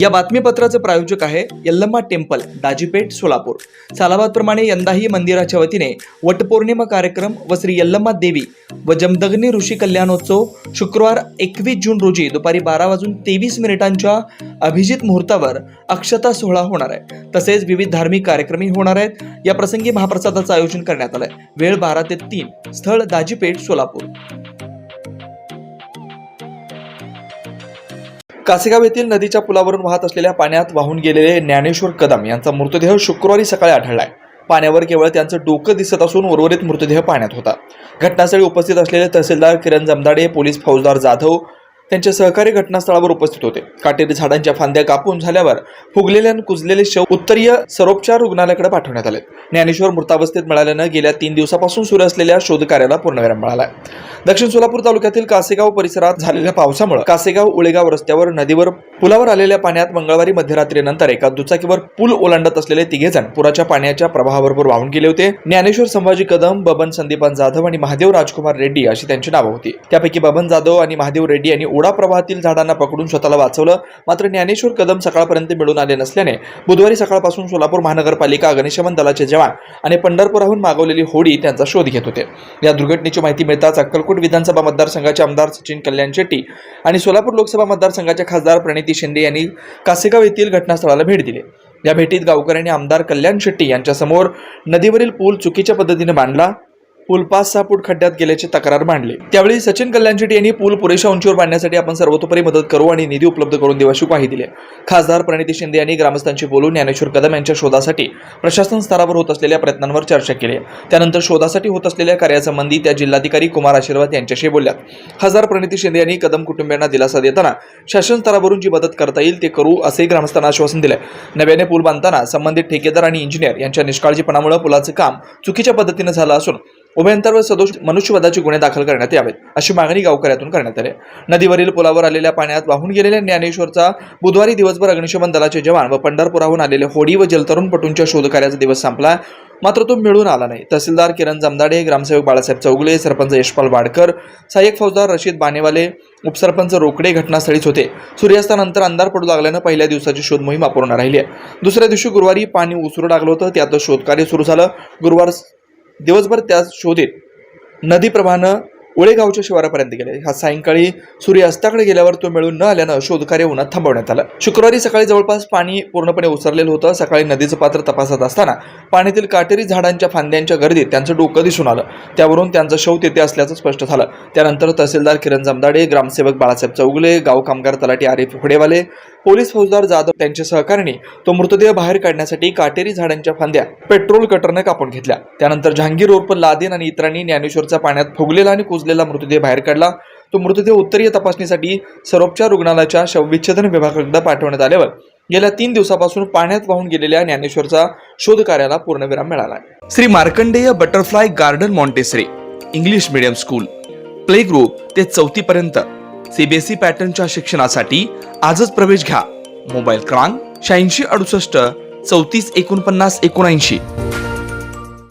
या बातमीपत्राचे प्रायोजक आहे यल्लम्मा टेम्पल, दाजीपेठ, सोलापूर। सालाबादप्रमाणे यंदाही मंदिराच्या वतीने वटपौर्णिमा कार्यक्रम व श्री यल्लम्मा देवी व जमदग्नी ऋषी कल्याणोत्सव शुक्रवार 21 जून रोजी दुपारी 12:23 अभिजित मुहूर्तावर अक्षता सोहळा होणार आहे। तसेच विविध धार्मिक कार्यक्रमही होणार आहेत। या प्रसंगी महाप्रसादाचं आयोजन करण्यात आलंय। वेळ 12 ते 3, स्थळ दाजीपेठ, सोलापूर। कासेगाव येथील नदीच्या पुलावरून वाहत असलेल्या पाण्यात वाहून गेलेले ज्ञानेश्वर कदम यांचा मृतदेह शुक्रवारी सकाळी आढळलाय। पाण्यावर केवळ त्यांचं डोकं दिसत असून उर्वरित मृतदेह पाण्यात होता। घटनास्थळी उपस्थित असलेले तहसीलदार किरण जमदाडे, पोलीस फौजदार जाधव त्यांचे सहकारी घटनास्थळावर उपस्थित होते। काटेरी झाडांच्या फांद्या कापून झाल्यावर फुगलेले आणि कुजलेले शव उत्तरीय सर्वोपचार रुग्णालयाकडे पाठवण्यात आले। ज्ञानेश्वर मृतावस्थेत मिळाल्यानं गेल्या 3 दिवसापासून सुरू असलेल्या शोधकार्याला पूर्णविराम मिळाला आहे। दक्षिण सोलापूर तालुक्यातील कासेगाव परिसरात झालेल्या पावसामुळे कासेगाव उळेगाव रस्त्यावर नदीवर पुलावर आलेल्या पाण्यात मंगळवारी मध्यरात्रीनंतर एका दुचाकीवर पूल ओलांडत असलेले 3 जण पुराच्या पाण्याच्या प्रवाहाबरोबर वाहून गेले होते। ज्ञानेश्वर संभाजी कदम, बबन संदीपान जाधव आणि महादेव राजकुमार रेड्डी अशी त्यांची नावे होती। त्यापैकी बबन जाधव आणि महादेव रेड्डी यांनी ओढा प्रवाहातील झाडांना पकडून स्वतःला वाचवलं। मात्र ज्ञानेश्वर कदम सकाळपर्यंत मिळून आले नसल्याने बुधवारी सकाळपासून सोलापूर महानगरपालिका, अग्निशमन दलाचे जवान आणि पंढरपुराहून मागवलेली होडी त्यांचा शोध घेत होते। या दुर्घटनेची माहिती मिळताच अक्कलकोट विधानसभा मतदारसंघाचे आमदार सचिन कल्याण शेट्टी आणि सोलापूर लोकसभा मतदारसंघाच्या खासदार प्रणिती शिंदे यांनी कासेगाव येथील घटनास्थळाला भेट दिली। या भेटीत गावकऱ्यांनी आमदार कल्याण शेट्टी यांच्यासमोर नदीवरील पूल चुकीच्या पद्धतीने बांधला, पूल 5-6 फूट खड्ड्यात गेल्याची तक्रार मांडली। त्यावेळी सचिन कल्याण शेट्टी यांनी पूल पुरेशा उंचीवर बांधण्यासाठी आपण सर्वतोपरी मदत करू आणि निधी उपलब्ध करून देऊ अशी ग्वाही दिली। खासदार प्रणिती शिंदे यांनी ग्रामस्थांशी बोलून ज्ञानेश्वर कदम यांच्या शोधासाठी प्रशासन स्तरावर होत असलेल्या प्रयत्नांवर चर्चा केली। त्यानंतर शोधासाठी होत असलेल्या कार्यासंबंधी त्या जिल्हाधिकारी कुमार आशीर्वाद यांच्याशी बोलल्या। खासदार प्रणिती शिंदे यांनी कदम कुटुंबियांना दिलासा देताना शासन स्तरावरून जी मदत करता येईल ते करू असे ग्रामस्थांना आश्वासन दिले। नव्याने पूल बांधताना संबंधित ठेकेदार आणि इंजिनियर यांच्या निष्काळजीपणामुळे पुलाचे काम चुकीच्या पद्धतीने झालं असून उभयंतरवर सदोष मनुष्यवधाचे गुन्हे दाखल करण्यात यावेत अशी मागणी गावकऱ्यातून करण्यात आली। नदीवरील पुलावर आलेल्या पाण्यात वाहून गेलेल्या ज्ञानेश्वरचा बुधवारी दिवसभर अग्निशमन दलाचे जवान व पंढरपुराहून आलेले होडी व जलतरणपटूंच्या शोधकार्याचा दिवस संपला, मात्र तो मिळून आला नाही। तहसीलदार किरण जमदाडे, ग्रामसेवक बाळासाहेब चौगुले, सरपंच यशपाल वाडकर, सहाय्यक फौजदार रशीद बानेवाले, उपसरपंच रोकडे घटनास्थळीच होते। सूर्यास्तानंतर अंधार पडू लागल्यानं पहिल्या दिवसाची शोध मोहीम अपूर्ण राहिली आहे। दुसऱ्या दिवशी गुरुवारी पाणी ओसरू लागलं होतं, त्यातच शोधकार्य सुरू झालं। गुरुवार दिवसभर त्या शोधीत नदी प्रवाहानं उळेगावच्या शिवारापर्यंत गेले। हा सायंकाळी सूर्य अस्ताकडे गेल्यावर तो मिळून न आल्यानं शोधकार्य उन्हात थांबवण्यात आलं। शुक्रवारी सकाळी जवळपास पाणी पूर्णपणे ओसरलेलं होतं। सकाळी नदीचं पात्र तपासत असताना पाण्यातील काटेरी झाडांच्या फांद्यांच्या गर्दीत त्यांचं डोकं दिसून आलं। त्यावरून त्यांचं शव तेथे असल्याचं स्पष्ट झालं। त्यानंतर तहसीलदार किरण जमदाडे, ग्रामसेवक बाळासाहेब चौगुले, गाव कामगार तलाठी आरिफ हुडेवाले, पोलीस फौजदार जाधव त्यांच्या सहकार्याने तो मृतदेह बाहेर काढण्यासाठी काटेरी झाडांच्या फांद्या पेट्रोल कटरने कापून घेतल्या। त्यानंतर जहांगीर उर्फ लादेन आणि इतरांनी ज्ञानेश्वरचा पाण्यात फुगलेला आणि कुजलेला मृतदेह बाहेर काढला। तो मृतदेह उत्तरीय तपासणीसाठी सर्वोपचार रुग्णालयाच्या शवविच्छेदन विभागाकडे पाठवण्यात आल्यावर गेल्या 3 दिवसापासून पाण्यात वाहून गेलेल्या ज्ञानेश्वरचा शोध कार्याला पूर्णविराम मिळाला आहे। Shri Markandey butterfly garden Montessori English medium school, play group ते 4थी पर्यंत सीबीएसई पॅटर्नच्या शिक्षणासाठी आजच प्रवेश घ्या। मोबाईल क्रमांक 8668 34 49 79।